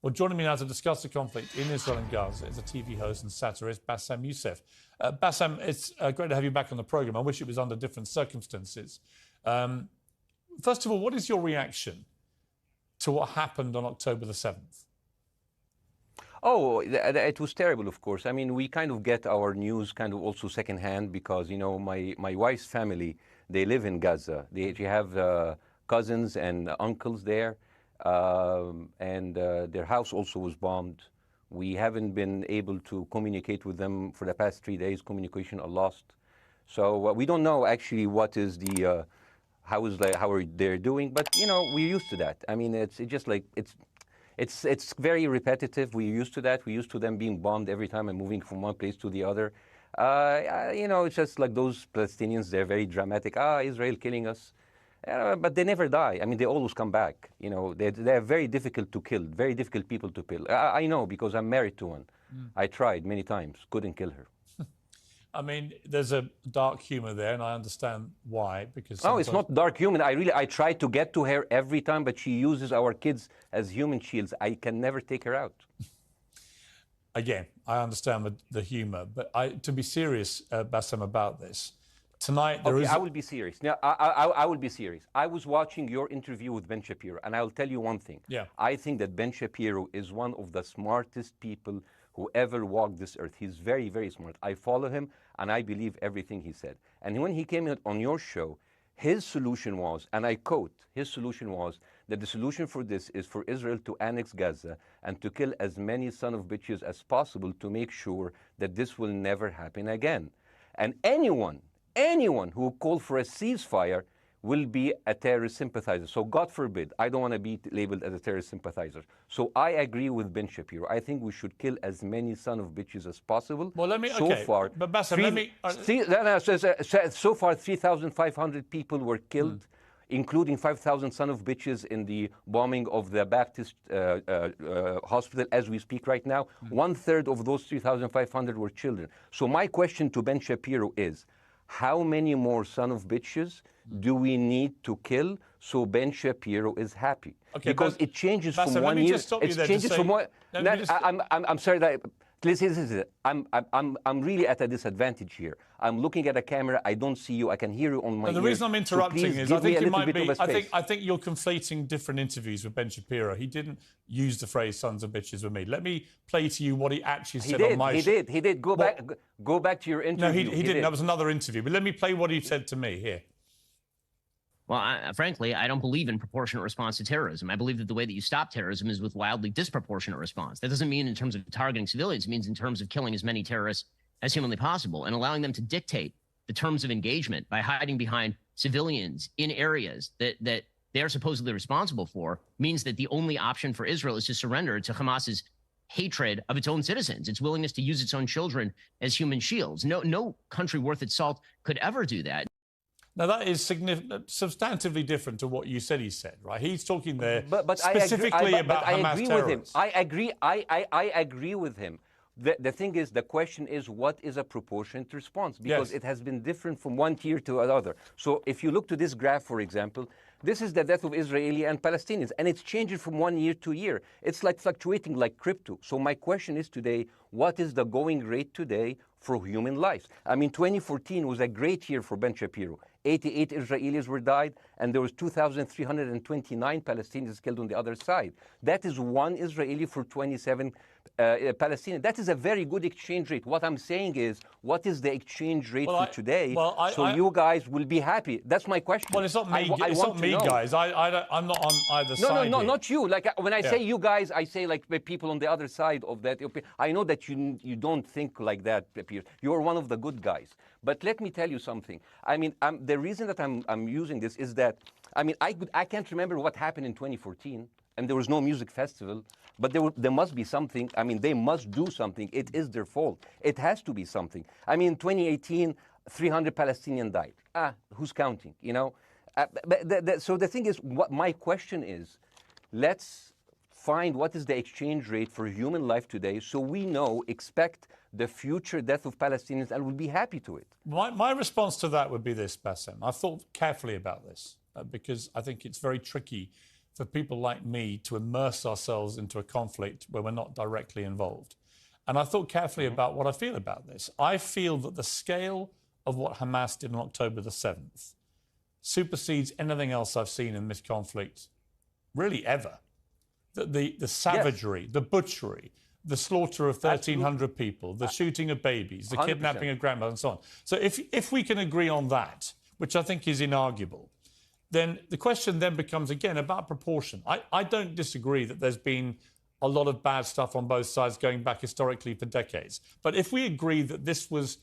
Well, joining me now to discuss the conflict in Israel and Gaza is a TV host and satirist, Bassem Youssef. Bassem, it's great to have you back on the programme. I wish it was under different circumstances. First of all, what is your reaction to what happened on October the 7th? Oh, it was terrible, of course. I mean, we kind of get our news kind of also secondhand because, you know, my wife's family, they live in Gaza. They have cousins and uncles there. And their house also was bombed. We haven't been able to communicate with them for the past 3 days. Communication are lost. So we don't know actually what is the how are they doing. But you know, we're used to that. I mean, it's just like it's very repetitive. We're used to that. We're used to them being bombed every time and moving from one place to the other. You know, it's just like those Palestinians. They're very dramatic. Israel killing us. But they never die. I mean, they always come back. You know, they're very difficult to kill, very difficult people to kill. I know because I'm married to one. I tried many times, couldn't kill her. I mean, there's a dark humour there, and I understand why. Because no, it's not dark humour. I try to get to her every time, but she uses our kids as human shields. I can never take her out. Again, I understand the humour, but to be serious, Bassem, about this. Tonight, I will be serious. Now, I will be serious. I was watching your interview with Ben Shapiro, and I'll tell you one thing. Yeah. I think that Ben Shapiro is one of the smartest people who ever walked this earth. He's very, very smart. I follow him, and I believe everything he said. And when he came on your show, his solution was, and I quote, his solution was that the solution for this is for Israel to annex Gaza and to kill as many son of bitches as possible to make sure that this will never happen again. And anyone who called for a ceasefire will be a terrorist sympathizer. So God forbid, I don't want to be labeled as a terrorist sympathizer. So I agree with Ben Shapiro. I think we should kill as many son of bitches as possible. Well, let me, so okay, far, but Bassem, let me... so far, 3,500 people were killed, including 5,000 son of bitches in the bombing of the Baptist hospital as we speak right now. 1/3 of those 3,500 were children. So my question to Ben Shapiro is, how many more son of bitches do we need to kill so Ben Shapiro is happy? Okay, because it changes Bassem, from 1 year. It changes from one. I'm sorry that. Listen, I'm really at a disadvantage here. I'm looking at a camera. I don't see you. I can hear you on my ears. The reason I'm interrupting so is I think you might be. I think you're conflating different interviews with Ben Shapiro. He didn't use the phrase "sons of bitches" with me. Let me play to you what he actually said on my show. He did. Go back to your interview. No, he didn't. That was another interview. But let me play what he said to me here. Well, frankly, I don't believe in proportionate response to terrorism. I believe that the way that you stop terrorism is with wildly disproportionate response. That doesn't mean in terms of targeting civilians. It means in terms of killing as many terrorists as humanly possible and allowing them to dictate the terms of engagement by hiding behind civilians in areas that they are supposedly responsible for means that the only option for Israel is to surrender to Hamas's hatred of its own citizens, its willingness to use its own children as human shields. No country worth its salt could ever do that. Now, that is substantively different to what you said he said, right? He's talking there but specifically about Hamas terrorists. I agree with him. The thing is, the question is, what is a proportionate response? Because it has been different from one tier to another. So if you look to this graph, for example, this is the death of Israeli and Palestinians, and it's changing from 1 year to year. It's like fluctuating like crypto. So my question is today, what is the going rate today for human lives? I mean, 2014 was a great year for Ben Shapiro. 88 Israelis were died, and there was 2,329 Palestinians killed on the other side. That is one Israeli for 27 Palestinians. That is a very good exchange rate. What I'm saying is, what is the exchange rate for today? You guys will be happy. That's my question. Well, it's not me, guys. I'm not on either side. No, not you. Like when I say you guys, I say like the people on the other side of that. I know that you don't think like that, Piers. You're one of the good guys. But let me tell you something. I mean, the reason that I'm using this is that, I mean, I can't remember what happened in 2014, and there was no music festival, but there must be something. I mean, they must do something. It is their fault. It has to be something. I mean, 2018, 300 Palestinians died. Who's counting, you know? So the thing is, what my question is, let's find what is the exchange rate for human life today so we expect the future death of Palestinians and will be happy to it. My response to that would be this, Bassem. I've thought carefully about this because I think it's very tricky for people like me to immerse ourselves into a conflict where we're not directly involved. And I thought carefully about what I feel about this. I feel that the scale of what Hamas did on October the 7th supersedes anything else I've seen in this conflict, really ever. The savagery, the butchery, the slaughter of 1,300 people, the shooting of babies, the 100%. Kidnapping of grandmothers, and so on. So if we can agree on that, which I think is inarguable, then the question then becomes, again, about proportion. I don't disagree that there's been a lot of bad stuff on both sides going back historically for decades. But if we agree that this was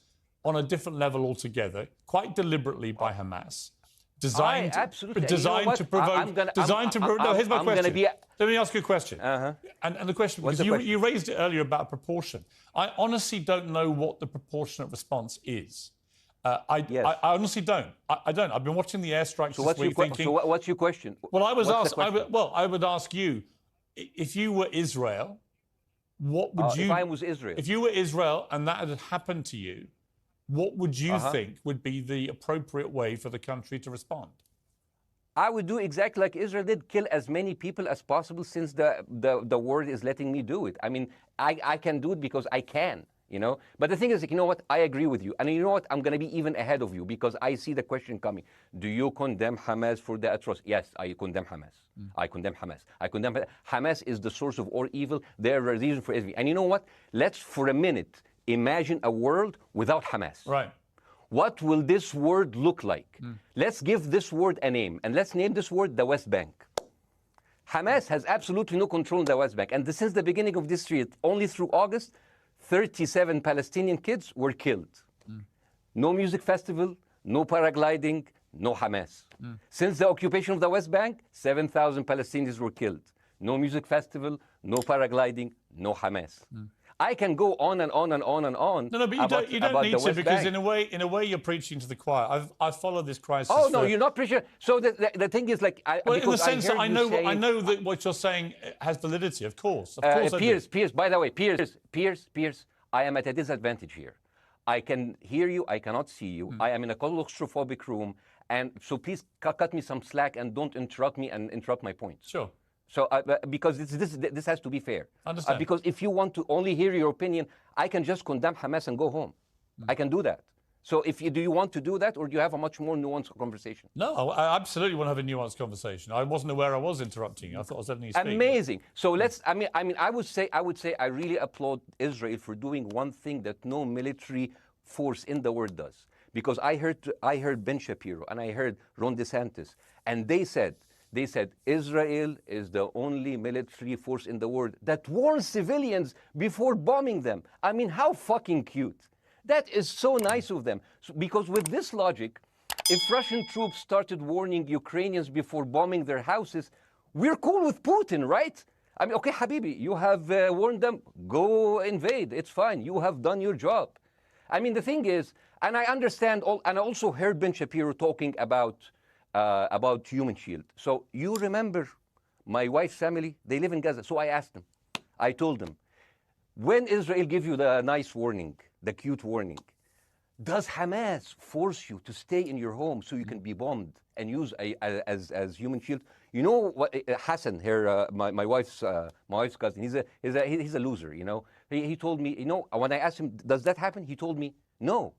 on a different level altogether, quite deliberately by Hamas, designed to provoke... No, here's my question. Let me ask you a question. And the question, because you raised it earlier about proportion. I honestly don't know what the proportionate response is. I honestly don't. I don't. I've been watching the airstrikes this week thinking... So what's your question? Well, I would ask you, if you were Israel, what would you... If I was Israel? If you were Israel and that had happened to you, what would you think would be the appropriate way for the country to respond? I would do exactly like Israel did, kill as many people as possible, since the world is letting me do it. I mean, I can do it because I can, you know? But the thing is, you know what? I agree with you. And you know what? I'm going to be even ahead of you, because I see the question coming. Do you condemn Hamas for the atrocity? Yes, I condemn Hamas. I condemn Hamas. I condemn Hamas is the source of all evil. They're a reason for everything. And you know what? Let's, for a minute, imagine a world without Hamas. Right. What will this world look like? Let's give this word a name, and let's name this word the West Bank. Hamas has absolutely no control in the West Bank, and since the beginning of this year, only through August, 37 Palestinian kids were killed. No music festival, no paragliding, no Hamas. Since the occupation of the West Bank, 7,000 Palestinians were killed. No music festival, no paragliding, no Hamas. I can go on and on and on and on. No, but you don't need to, because in a way you're preaching to the choir. I've followed this crisis. Oh no, you're not preaching. So the thing is, like, well, in the sense that I know that what you're saying has validity. Of course, Piers. By the way, Piers. I am at a disadvantage here. I can hear you. I cannot see you. I am in a claustrophobic room, and so please cut me some slack and don't interrupt me and interrupt my points. Sure. So, because this has to be fair. Understand. Because if you want to only hear your opinion, I can just condemn Hamas and go home. I can do that. So, do you want to do that, or do you have a much more nuanced conversation? No, I absolutely want to have a nuanced conversation. I wasn't aware I was interrupting you. I thought I was letting you speak. Amazing. So let's. I mean, I would say I really applaud Israel for doing one thing that no military force in the world does. Because I heard Ben Shapiro and I heard Ron DeSantis, and they said Israel is the only military force in the world that warns civilians before bombing them. I mean, how fucking cute. That is so nice of them. Because with this logic, if Russian troops started warning Ukrainians before bombing their houses, we're cool with Putin, right? I mean, okay, Habibi, you have warned them, go invade. It's fine. You have done your job. I mean, the thing is, and I understand, and I also heard Ben Shapiro talking about Human Shield. So you remember my wife's family, they live in Gaza. So I asked them, I told them, when Israel give you the nice warning, the cute warning, does Hamas force you to stay in your home so you can be bombed and use as Human Shield? You know what, Hassan here, my wife's cousin, he's a loser, you know. He told me, you know, when I asked him, does that happen? He told me, no.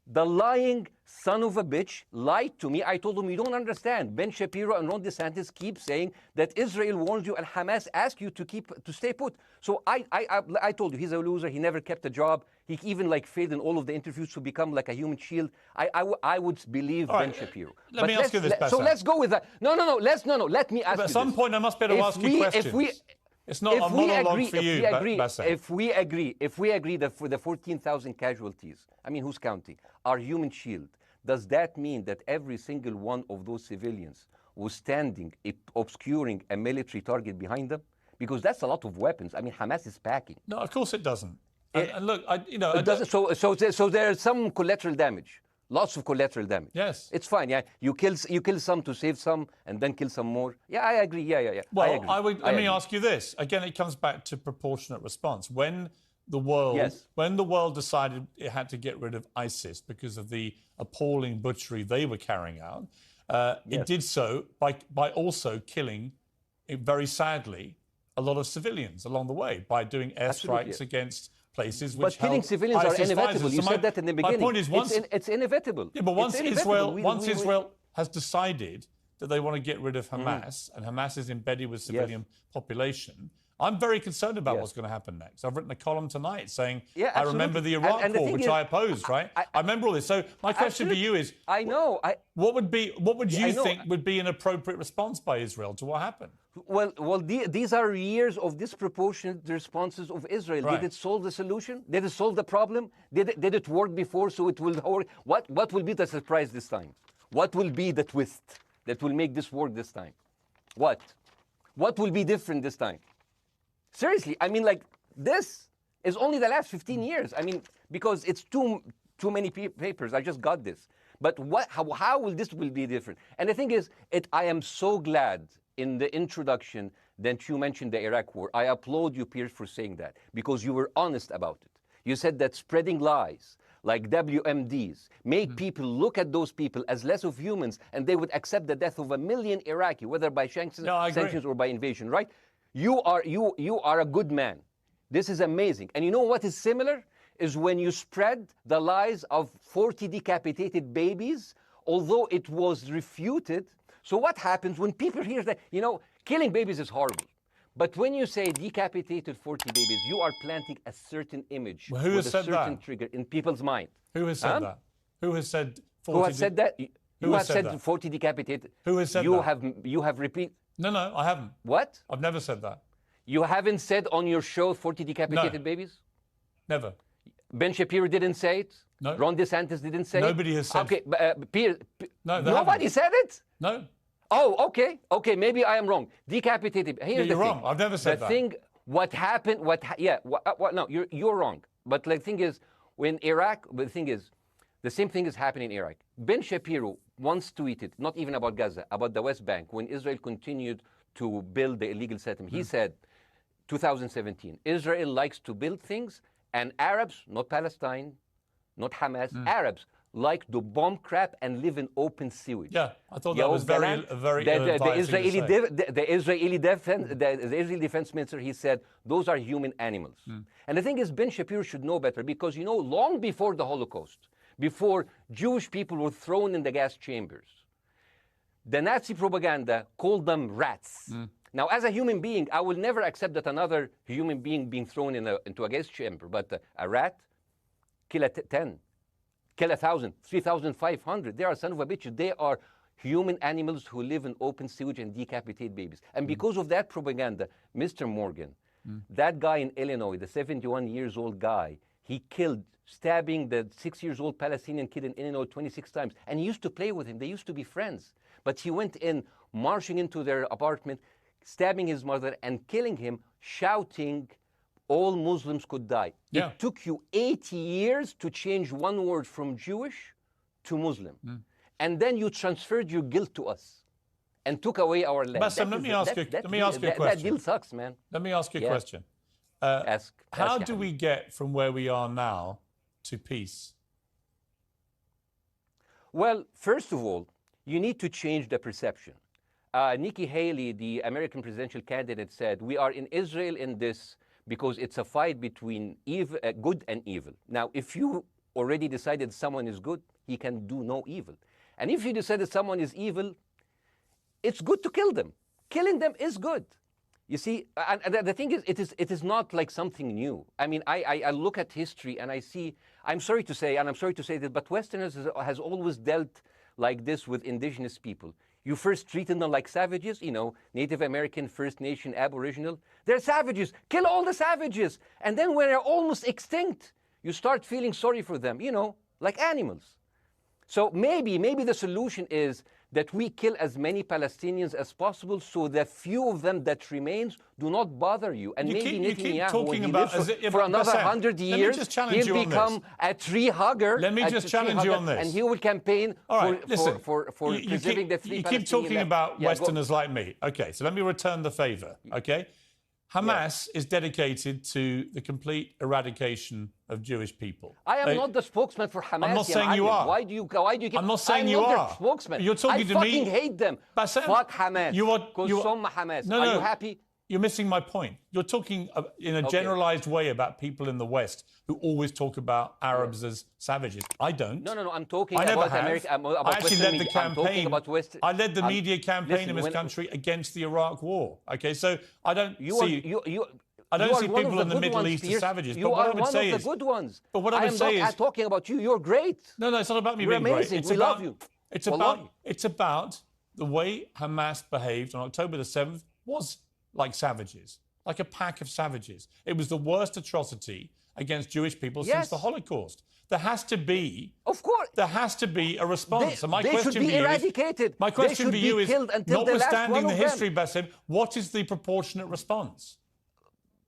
The lying son of a bitch lied to me. I told him, you don't understand. Ben Shapiro and Ron DeSantis keep saying that Israel warns you and Hamas asks you to stay put. So I told you, he's a loser. He never kept a job. He even failed in all of the interviews to become like a Human Shield. I would believe Ben Shapiro. Let me ask you this, So let's go with that. No. Let me ask you At some point, I must be able to ask you questions. It's not a monologue for you, Bassem. If we agree that for the 14,000 casualties, I mean, who's counting, are Human Shield, does that mean that every single one of those civilians was standing, obscuring a military target behind them? Because that's a lot of weapons. I mean, Hamas is packing. No, of course it doesn't. And look, it doesn't. So there's some collateral damage. Lots of collateral damage. Yes. It's fine, yeah. You kill some to save some and then kill some more. Yeah, I agree. Yeah. Well, let me ask you this. Again, it comes back to proportionate response. When the world decided it had to get rid of ISIS because of the appalling butchery they were carrying out, it did so by also killing very sadly, a lot of civilians along the way by doing airstrikes against places which But killing civilians are inevitable. You said that in the beginning. My point is, it's inevitable. Yeah, but once Israel has decided that they want to get rid of Hamas, and Hamas is embedded with civilian population, I'm very concerned about what's going to happen next. I've written a column tonight saying, I remember the Iraq War, which I opposed, right? I remember all this. So my question for you is, what would you think would be an appropriate response by Israel to what happened? Well, these are years of disproportionate responses of Israel. Right. Did it solve the solution? Did it solve the problem? Did it work before, so it will work? What will be the surprise this time? What will be the twist that will make this work this time? What will be different this time? Seriously, I mean, like, this is only the last 15 years. I mean, because it's too many papers. I just got this. But how will this be different? And the thing is, I am so glad in the introduction that you mentioned the Iraq War. I applaud you, Piers, for saying that, because you were honest about it. You said that spreading lies like WMDs make people look at those people as less of humans, and they would accept the death of 1 million Iraqi, whether by sanctions or by invasion, right? You are a good man. This is amazing. And you know what is similar? Is when you spread the lies of 40 decapitated babies, although it was refuted. So what happens when people hear that, killing babies is horrible. But when you say decapitated 40 babies, you are planting a certain image with a certain trigger in people's mind. Who has said that? Who has said 40? Who has said that? You have said 40 decapitated. Who has said that? You have repeated. No, I haven't. What? I've never said that. You haven't said on your show 40 decapitated babies? Never. Ben Shapiro didn't say it? No. Ron DeSantis didn't say Nobody has said it? Okay, nobody said it? No. Oh, okay, maybe I am wrong. Decapitated. Here's you're wrong. I've never said that. The thing, what happened, no, you're wrong. But the thing is, when Iraq, the thing is, the same thing is happening in Iraq. Ben Shapiro once tweeted, not even about Gaza, about the West Bank, when Israel continued to build the illegal settlement. He said, 2017, Israel likes to build things, and Arabs, not Palestine, not Hamas, Arabs like to bomb crap and live in open sewage. Yeah, I thought that was very the Israeli defense minister, he said, those are human animals. And the thing is, Ben Shapiro should know better, because, long before the Holocaust, before Jewish people were thrown in the gas chambers, the Nazi propaganda called them rats. Now, as a human being, I will never accept that another human being being thrown into a gas chamber, but a rat, kill 10, kill 1,000, 3,500. They are son of a bitch. They are human animals who live in open sewage and decapitate babies. And because of that propaganda, Mr. Morgan, that guy in Illinois, the 71-years-old guy, he killed, stabbing the 6-year-old Palestinian kid in Illinois 26 times. And he used to play with him. They used to be friends. But he went in, marching into their apartment, stabbing his mother and killing him, shouting, all Muslims could die. Yeah. It took you 80 years to change one word from Jewish to Muslim. And then you transferred your guilt to us and took away our land. Bassem, let me ask you a question. That deal sucks, man. Let me ask you a question. How do we get from where we are now to peace? Well, first of all, you need to change the perception. Nikki Haley, the American presidential candidate, said, we are in Israel in this because it's a fight between good and evil. Now, if you already decided someone is good, he can do no evil. And if you decided someone is evil, it's good to kill them. Killing them is good. You see, and the thing is, it is not like something new. I mean, I look at history and I see, I'm sorry to say this, but Westerners has always dealt like this with indigenous people. You first treated them like savages, Native American, First Nation, Aboriginal. They're savages. Kill all the savages. And then when they're almost extinct, you start feeling sorry for them, like animals. So maybe the solution is that we kill as many Palestinians as possible, so the few of them that remains do not bother you. And maybe Netanyahu, when he lives for another 100 years, he'll become a tree hugger. Let me just challenge you on this. And he will campaign for preserving the three Palestinian. You keep talking about Westerners like me. Okay, so let me return the favor, okay? Hamas is dedicated to the complete eradication of Jewish people. I am not the spokesman for Hamas. I'm not saying you are. Why do you keep... I'm not saying you I'm not are. their spokesman. You're talking to me. I fucking hate them. Bassem, Fuck Hamas. You are Hamas. No, are you happy? You're missing my point. You're talking in a generalized way about people in the West who always talk about Arabs as savages. I don't. No. I'm talking about America. I actually led the campaign. I led the media campaign listen, in this country against the Iraq War. Okay, so I don't see. I don't see people in the Middle East as savages. You but what are I would one say of is, the good ones. But what I would say is, I'm not talking about you. You're great. No, it's not about me You're being amazing. great. We love you. It's about the way Hamas behaved on October the 7th was like savages, like a pack of savages. It was the worst atrocity against Jewish people since the Holocaust. There has to be, of course, there has to be a response. They should be eradicated. My question for you is, notwithstanding the history, Bassem, what is the proportionate response?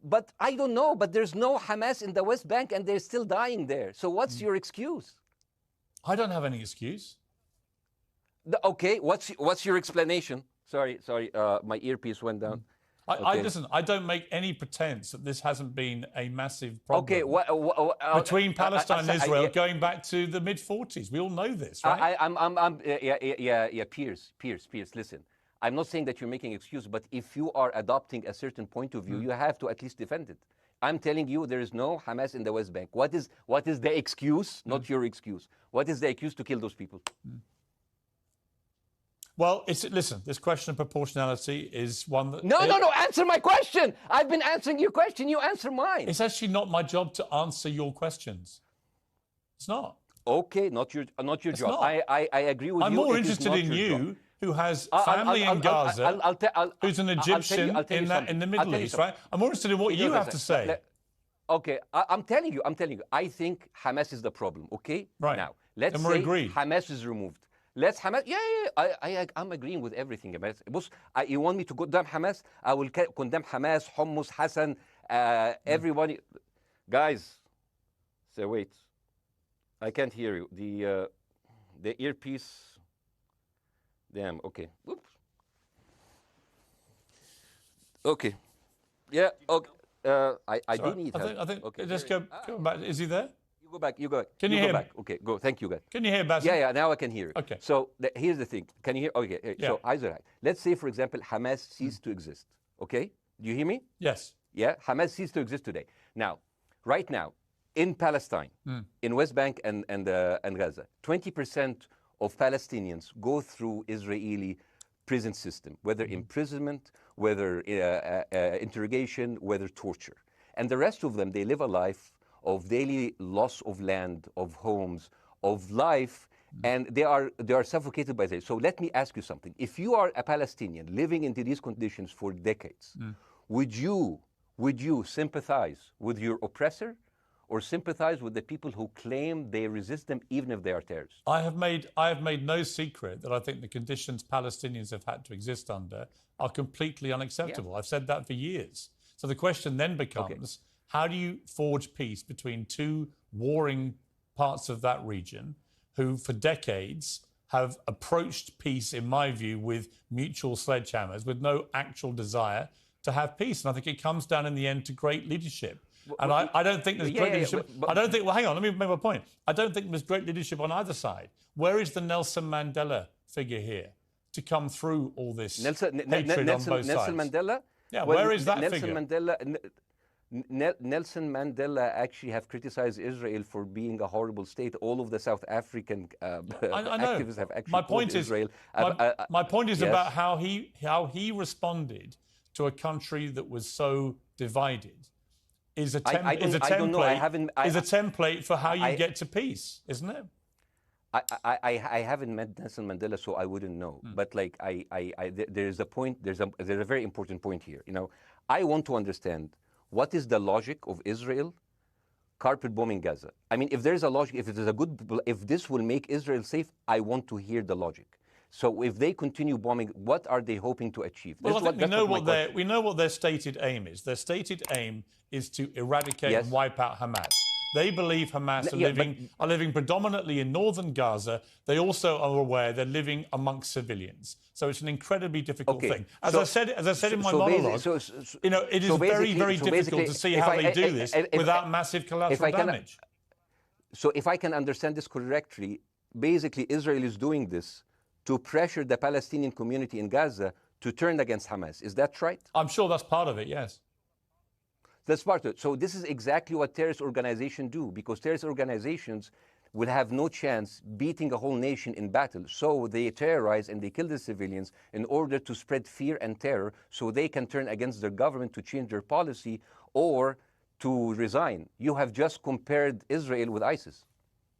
But I don't know. But there's no Hamas in the West Bank, and they're still dying there. So what's your excuse? I don't have any excuse. Okay, what's your explanation? Sorry, my earpiece went down. Listen, I don't make any pretense that this hasn't been a massive problem between Palestine and Israel going back to the mid-40s. We all know this, right? Piers, listen. I'm not saying that you're making excuses, but if you are adopting a certain point of view, you have to at least defend it. I'm telling you, there is no Hamas in the West Bank. What is the excuse? Not your excuse. What is the excuse to kill those people? Well, listen, this question of proportionality is one that... No, answer my question. I've been answering your question. You answer mine. It's actually not my job to answer your questions. It's not. Okay, not your job. Not. I agree with you. I'm more interested in you, who has family in Gaza, who's an Egyptian in the Middle East, right? I'm more interested in what you have to say. Okay, I'm telling you. I think Hamas is the problem, okay? Right. Now, let's say Hamas is removed. Let's Hamas. I'm agreeing with everything. You want me to condemn Hamas? I will condemn Hamas, Hummus, Hassan, everybody. Guys, so wait. I can't hear you. The earpiece. Damn. Okay. Oops. Okay. Yeah. Okay. I do need help. I think. Okay. Just go back. Is he there? You go back. Can you hear me? Okay, go. Thank you, guys. Can you hear, Bassem? Yeah, now I can hear you. Okay. So here's the thing. Can you hear? Okay. So let's say, for example, Hamas ceased to exist. Okay? Do you hear me? Yes. Yeah. Hamas ceased to exist today. Now, right now, in Palestine, in West Bank and Gaza, 20% of Palestinians go through Israeli prison system, whether imprisonment, whether interrogation, whether torture, and the rest of them, they live a life of daily loss of land, of homes, of life, and they are suffocated by this. So let me ask you something. If you are a Palestinian living into these conditions for decades, would you sympathize with your oppressor, or sympathize with the people who claim they resist them even if they are terrorists? I have made no secret that I think the conditions Palestinians have had to exist under are completely unacceptable. Yeah. I've said that for years. So the question then becomes, how do you forge peace between two warring parts of that region who for decades have approached peace, in my view, with mutual sledgehammers, with no actual desire to have peace? And I think it comes down in the end to great leadership. And I don't think there's great leadership. I don't think, well, hang on, let me make my point. I don't think there's great leadership on either side. Where is the Nelson Mandela figure here to come through all this hatred on both sides? Nelson Mandela? Yeah, where is that Nelson figure? Nelson Mandela actually have criticized Israel for being a horrible state. All of the South African activists have actually called Israel. My point is about how he responded to a country that was so divided. Is a template for how you get to peace, isn't it? I haven't met Nelson Mandela, so I wouldn't know. But like there's a point. There's a very important point here. You know, I want to understand what is the logic of Israel carpet bombing Gaza. I mean, if there's a logic, if this will make Israel safe, I want to hear the logic. So if they continue bombing, what are they hoping to achieve? Well, I think we know what their stated aim is. Their stated aim is to eradicate and wipe out Hamas. They believe Hamas are living predominantly in northern Gaza. They also are aware they're living amongst civilians. So it's an incredibly difficult thing. As I said in my monologue, it is very, very difficult to see how they do this without massive collateral damage. So if I can understand this correctly, basically Israel is doing this to pressure the Palestinian community in Gaza to turn against Hamas. Is that right? I'm sure that's part of it, yes. That's part of it. So this is exactly what terrorist organizations do, because terrorist organizations will have no chance beating a whole nation in battle. So they terrorize and they kill the civilians in order to spread fear and terror so they can turn against their government to change their policy or to resign. You have just compared Israel with ISIS.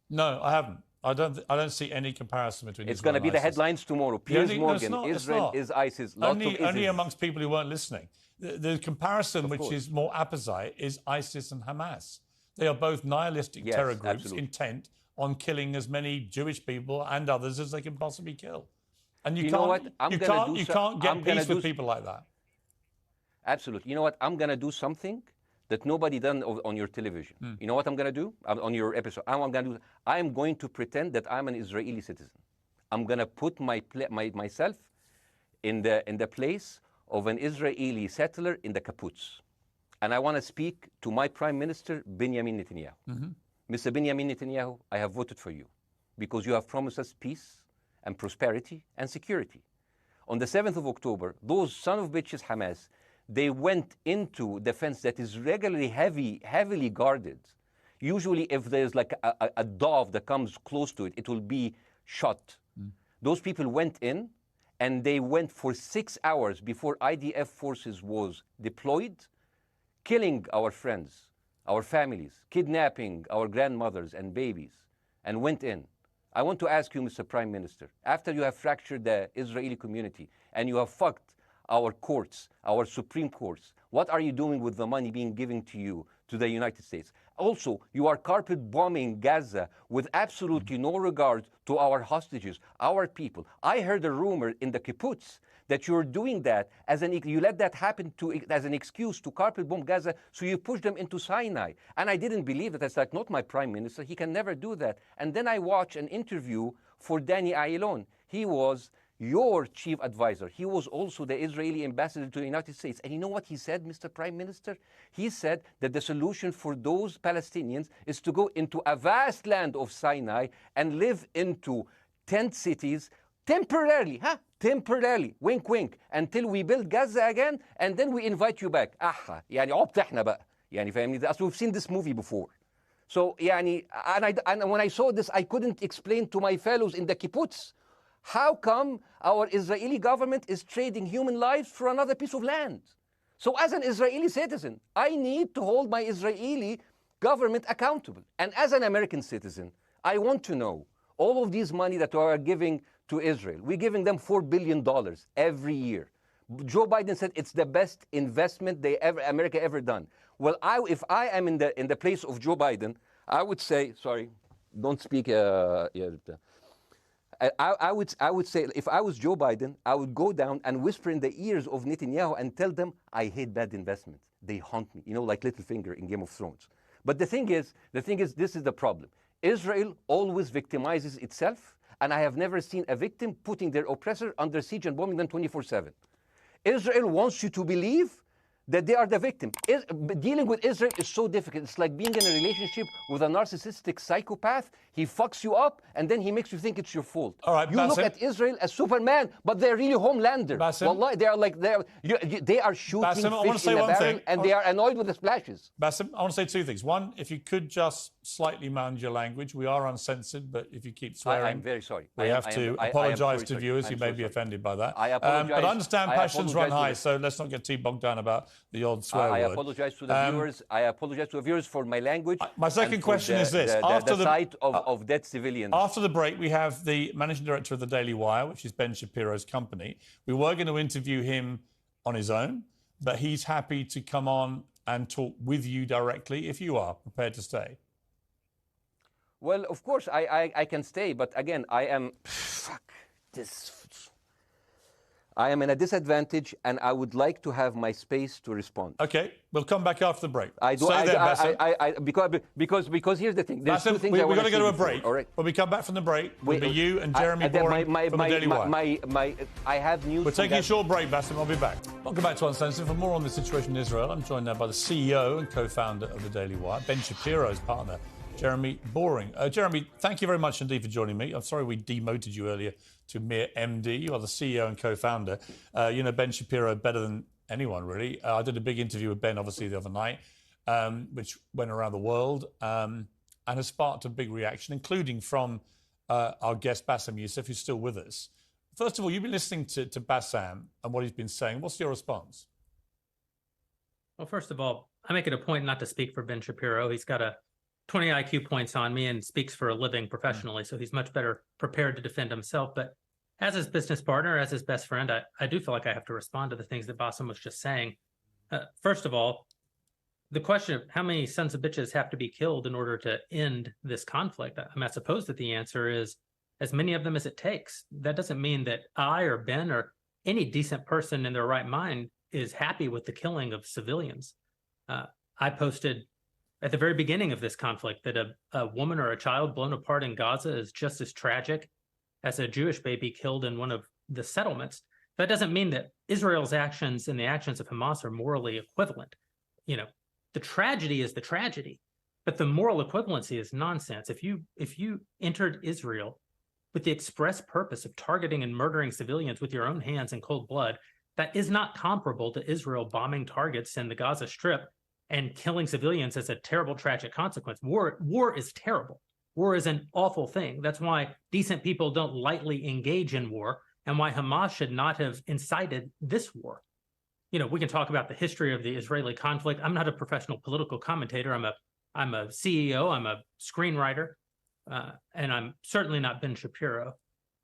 No, I haven't. I don't see any comparison between It's going to be the headlines tomorrow. Piers Morgan, Israel is ISIS. Only amongst people who weren't listening. The comparison, which is more apposite, is ISIS and Hamas. They are both nihilistic terror groups intent on killing as many Jewish people and others as they can possibly kill. And you can't get peace with people like that. Absolutely. You know what? I'm going to do something that nobody done on your television. You know what I'm going to do on your episode? I'm going to pretend that I'm an Israeli citizen. I'm going to put myself in the place of an Israeli settler in the kibbutz. And I want to speak to my Prime Minister, Benjamin Netanyahu. Mr. Benjamin Netanyahu, I have voted for you because you have promised us peace and prosperity and security. On the 7th of October, those son of bitches Hamas, they went into the fence that is regularly heavily guarded. Usually if there's like a dove that comes close to it, it will be shot. Those people went in, and they went for 6 hours before IDF forces was deployed, killing our friends, our families, kidnapping our grandmothers and babies, and went in. I want to ask you, Mr. Prime Minister, after you have fractured the Israeli community and you have fucked our courts, our Supreme Courts, what are you doing with the money being given to you, to the United States? Also, you are carpet bombing Gaza with absolutely no regard to our hostages, our people. I heard a rumor in the kibbutz that you're doing that you let that happen as an excuse to carpet bomb Gaza, so you push them into Sinai. And I didn't believe that. It's like, not my prime minister. He can never do that. And then I watched an interview for Danny Ayalon. He was your chief advisor. He was also the Israeli ambassador to the United States. And you know what he said, Mr. Prime Minister? He said that the solution for those Palestinians is to go into a vast land of Sinai and live into tent cities temporarily, temporarily, wink, wink, until we build Gaza again, and then we invite you back. يعني عبط احنا بقى. يعني فاهمني؟ We've seen this movie before. So يعني, and when I saw this, I couldn't explain to my fellows in the kibbutz, how come our Israeli government is trading human lives for another piece of land? So as an Israeli citizen, I need to hold my Israeli government accountable. And as an American citizen, I want to know all of these money that we are giving to Israel. We're giving them $4 billion every year. Joe Biden said it's the best investment America ever done. Well, if I am in the place of Joe Biden, I would say, sorry, don't speak. I would say, if I was Joe Biden, I would go down and whisper in the ears of Netanyahu and tell them, I hate bad investments. They haunt me, like Littlefinger in Game of Thrones. But the thing is, this is the problem. Israel always victimizes itself, and I have never seen a victim putting their oppressor under siege and bombing them 24/7. Israel wants you to believe that they are the victim. Dealing with Israel is so difficult. It's like being in a relationship with a narcissistic psychopath. He fucks you up, and then he makes you think it's your fault. All right, you Bassem, look at Israel as Superman, but they're really Homelander. Wallahi, they are shooting Bassem, fish in a barrel, and they are annoyed with the splashes. Bassem, I want to say two things. One, if you could just slightly manage your language. We are uncensored, but if you keep swearing, I'm very sorry. We have to apologise to viewers who may be offended by that. I apologize. But I understand passions run high, so let's not get too bogged down about the odd swear word. I apologize to the viewers. I apologize to the viewers for my language. My second question is this: after the sight of dead civilians. After the break, we have the managing director of the Daily Wire, which is Ben Shapiro's company. We were going to interview him on his own, but he's happy to come on and talk with you directly if you are prepared to stay. Well, of course, I can stay, but again, I am. Fuck this. I am in a disadvantage, and I would like to have my space to respond. Okay, we'll come back after the break. Because here's the thing. There's two things we're going to go to a before, break. all right? When we come back from the break, we'll be you and Jeremy Boring from the Daily Wire. I have news. We're taking a short break, Bassem. I'll be back. Welcome back to Uncensored. For more on the situation in Israel, I'm joined now by the CEO and co-founder of the Daily Wire, Ben Shapiro's partner, Jeremy Boring. Jeremy, thank you very much indeed for joining me. I'm sorry we demoted you earlier to mere MD. You are the CEO and co-founder. You know Ben Shapiro better than anyone, really. I did a big interview with Ben, obviously, the other night, which went around the world and has sparked a big reaction, including from our guest, Bassem Youssef, who's still with us. First of all, you've been listening to Bassem and what he's been saying. What's your response? Well, first of all, I make it a point not to speak for Ben Shapiro. He's got a 20 IQ points on me and speaks for a living professionally, so he's much better prepared to defend himself. But as his business partner, as his best friend, I do feel like I have to respond to the things that Bassem was just saying. First of all, the question of how many sons of bitches have to be killed in order to end this conflict, I suppose that the answer is as many of them as it takes. That doesn't mean that I or Ben or any decent person in their right mind is happy with the killing of civilians. I posted at the very beginning of this conflict that a woman or a child blown apart in Gaza is just as tragic as a Jewish baby killed in one of the settlements. That doesn't mean that Israel's actions and the actions of Hamas are morally equivalent. You know, the tragedy is the tragedy, but the moral equivalency is nonsense. If you entered Israel with the express purpose of targeting and murdering civilians with your own hands in cold blood, that is not comparable to Israel bombing targets in the Gaza Strip and killing civilians as a terrible, tragic consequence. War is terrible. War is an awful thing. That's why decent people don't lightly engage in war, and why Hamas should not have incited this war. You know, we can talk about the history of the Israeli conflict. I'm not a professional political commentator. I'm a CEO. I'm a screenwriter, and I'm certainly not Ben Shapiro.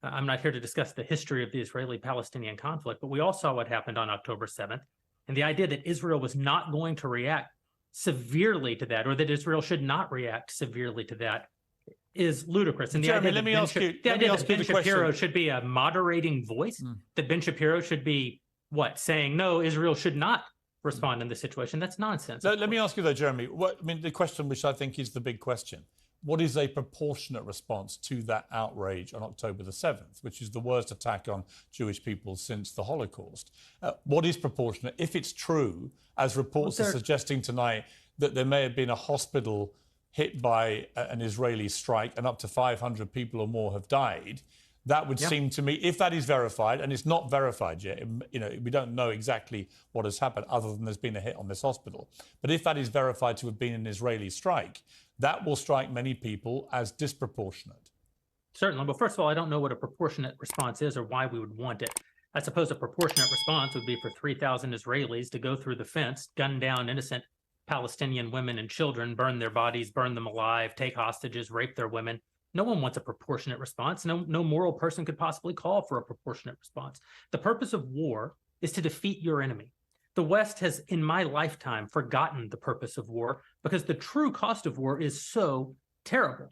I'm not here to discuss the history of the Israeli-Palestinian conflict, but we all saw what happened on October 7th. And the idea that Israel was not going to react severely to that, or that Israel should not react severely to that, is ludicrous. And Jeremy, let me ask you the idea that Ben Shapiro should be a moderating voice, that Ben Shapiro should be, saying, no, Israel should not respond in this situation, that's nonsense. Let me ask you, though, Jeremy, the question which I think is the big question. What is a proportionate response to that outrage on October the 7th, which is the worst attack on Jewish people since the Holocaust? What is proportionate? If it's true, as reports are suggesting tonight, that there may have been a hospital hit by an Israeli strike and up to 500 people or more have died, that would seem to me, if that is verified, and it's not verified yet, you know, we don't know exactly what has happened other than there's been a hit on this hospital. But if that is verified to have been an Israeli strike, that will strike many people as disproportionate. Certainly. Well, first of all, I don't know what a proportionate response is or why we would want it. I suppose a proportionate response would be for 3,000 Israelis to go through the fence, gun down innocent Palestinian women and children, burn their bodies, burn them alive, take hostages, rape their women. No one wants a proportionate response. No moral person could possibly call for a proportionate response. The purpose of war is to defeat your enemy. The West has, in my lifetime, forgotten the purpose of war because the true cost of war is so terrible.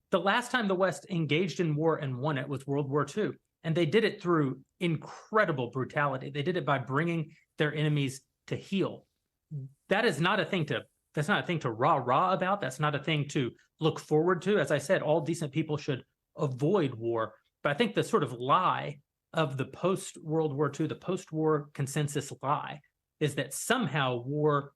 The last time the West engaged in war and won it was World War II, and they did it through incredible brutality. They did it by bringing their enemies to heel. That is not a thing to That's not a thing to rah-rah about. That's not a thing to look forward to. As I said, all decent people should avoid war. But I think the sort of lie of the post-World War II, the post-war consensus lie, is that somehow war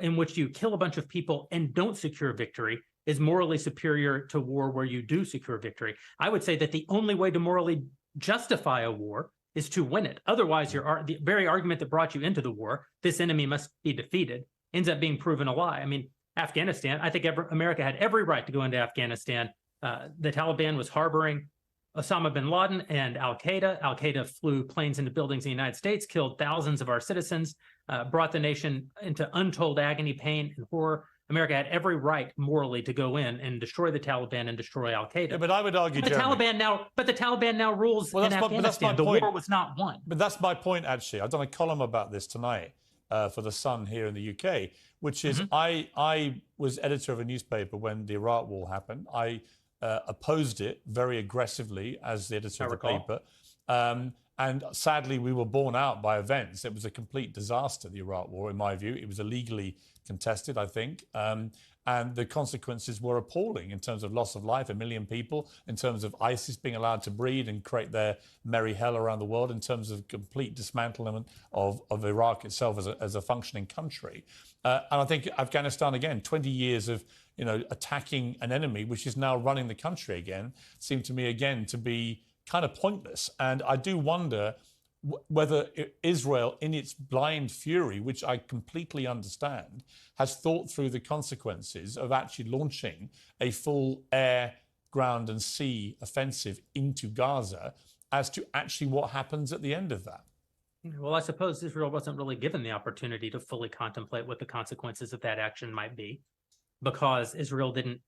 in which you kill a bunch of people and don't secure victory is morally superior to war where you do secure victory. I would say that the only way to morally justify a war is to win it. Otherwise, the very argument that brought you into the war, this enemy must be defeated, ends up being proven a lie. I mean, Afghanistan, I think America had every right to go into Afghanistan. The Taliban was harboring Osama bin Laden and al-Qaeda. Al-Qaeda flew planes into buildings in the United States, killed thousands of our citizens, brought the nation into untold agony, pain, and horror. America had every right morally to go in and destroy the Taliban and destroy al-Qaeda. Yeah, but I would argue, the Taliban now rules in Afghanistan. The war was not won. But that's my point, actually. I've done a column about this tonight for The Sun here in the UK, which is I was editor of a newspaper when the Iraq war happened. I opposed it very aggressively as the editor of the paper. And sadly, we were borne out by events. It was a complete disaster, the Iraq War, in my view. It was illegally contested, I think. And the consequences were appalling in terms of loss of life, 1 million people, in terms of ISIS being allowed to breed and create their merry hell around the world, in terms of complete dismantlement of Iraq itself as a functioning country. And I think Afghanistan, again, 20 years of attacking an enemy, which is now running the country again, seemed to me, again, to be kind of pointless. And I do wonder whether Israel, in its blind fury, which I completely understand, has thought through the consequences of actually launching a full air, ground and sea offensive into Gaza as to actually what happens at the end of that. Well, I suppose Israel wasn't really given the opportunity to fully contemplate what the consequences of that action might be, because Israel didn't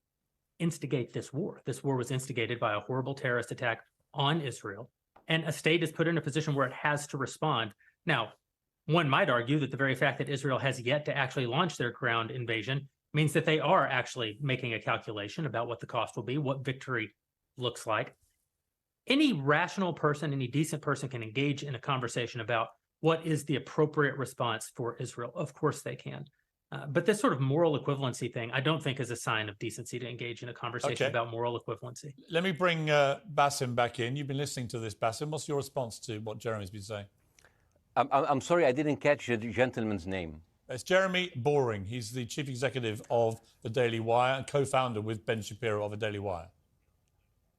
instigate this war. This war was instigated by a horrible terrorist attack on Israel, and a state is put in a position where it has to respond. Now, one might argue that the very fact that Israel has yet to actually launch their ground invasion means that they are actually making a calculation about what the cost will be, what victory looks like. Any rational person, any decent person can engage in a conversation about what is the appropriate response for Israel. Of course they can. But this sort of moral equivalency thing, I don't think is a sign of decency to engage in a conversation about moral equivalency. Let me bring Bassem back in. You've been listening to this, Bassem. What's your response to what Jeremy's been saying? I'm sorry, I didn't catch the gentleman's name. It's Jeremy Boring. He's the chief executive of the Daily Wire and co-founder with Ben Shapiro of the Daily Wire.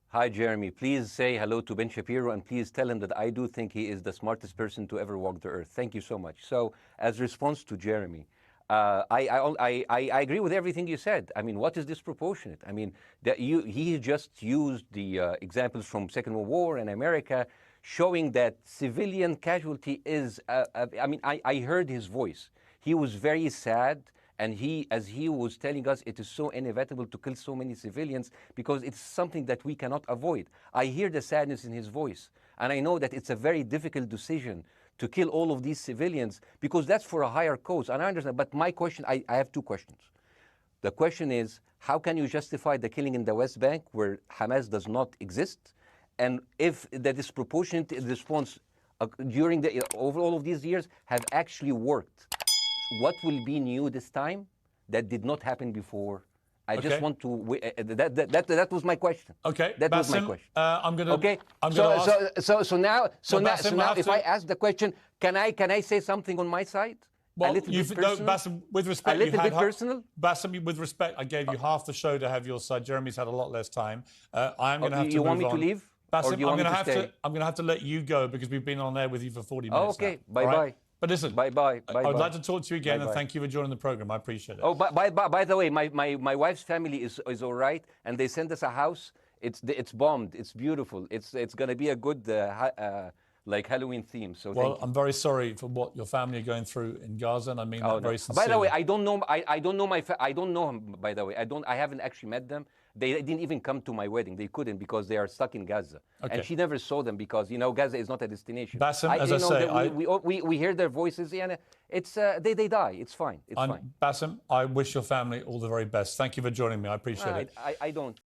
Hi, Jeremy. Please say hello to Ben Shapiro, and please tell him that I do think he is the smartest person to ever walk the earth. Thank you so much. So, as a response to Jeremy, I agree with everything you said. I mean, what is disproportionate? I mean, he just used the examples from Second World War and America, showing that civilian casualty is, I mean, I heard his voice. He was very sad, and as he was telling us, it is so inevitable to kill so many civilians because it's something that we cannot avoid. I hear the sadness in his voice, and I know that it's a very difficult decision to kill all of these civilians because that's for a higher cause, and I understand. But my question, I have two questions. The question is, how can you justify the killing in the West Bank where Hamas does not exist? And if the disproportionate response during over all of these years have actually worked, what will be new this time that did not happen before? I just want to. That was my question. Okay, that was my question. I'm gonna. Okay. So now, if I ask the question, can I say something on my side? Well, a little bit personal? Bassem, with respect, a little bit personal. Bassem, with respect, I gave you half the show to have your side. Jeremy's had a lot less time. I'm going to have to. You want me move on. to leave? Bassem, I'm going to have to let you go because we've been on there with you for 40 minutes. Okay. Now. Bye. Right? But listen, bye. I would like to talk to you again, and thank you for joining the program. I appreciate it. Oh, by the way, my wife's family is all right, and they sent us a house. It's bombed. It's beautiful. It's going to be a good like Halloween theme. So I'm very sorry for what your family are going through in Gaza, and I mean that very sincerely. By the way, I don't know. I don't know I don't know him. By the way, I haven't actually met them. They didn't even come to my wedding. They couldn't because they are stuck in Gaza. Okay. And she never saw them because, Gaza is not a destination. Bassem, as I say, we hear their voices, and it's they die. It's fine. It's fine. Bassem, I wish your family all the very best. Thank you for joining me. I appreciate it. I don't.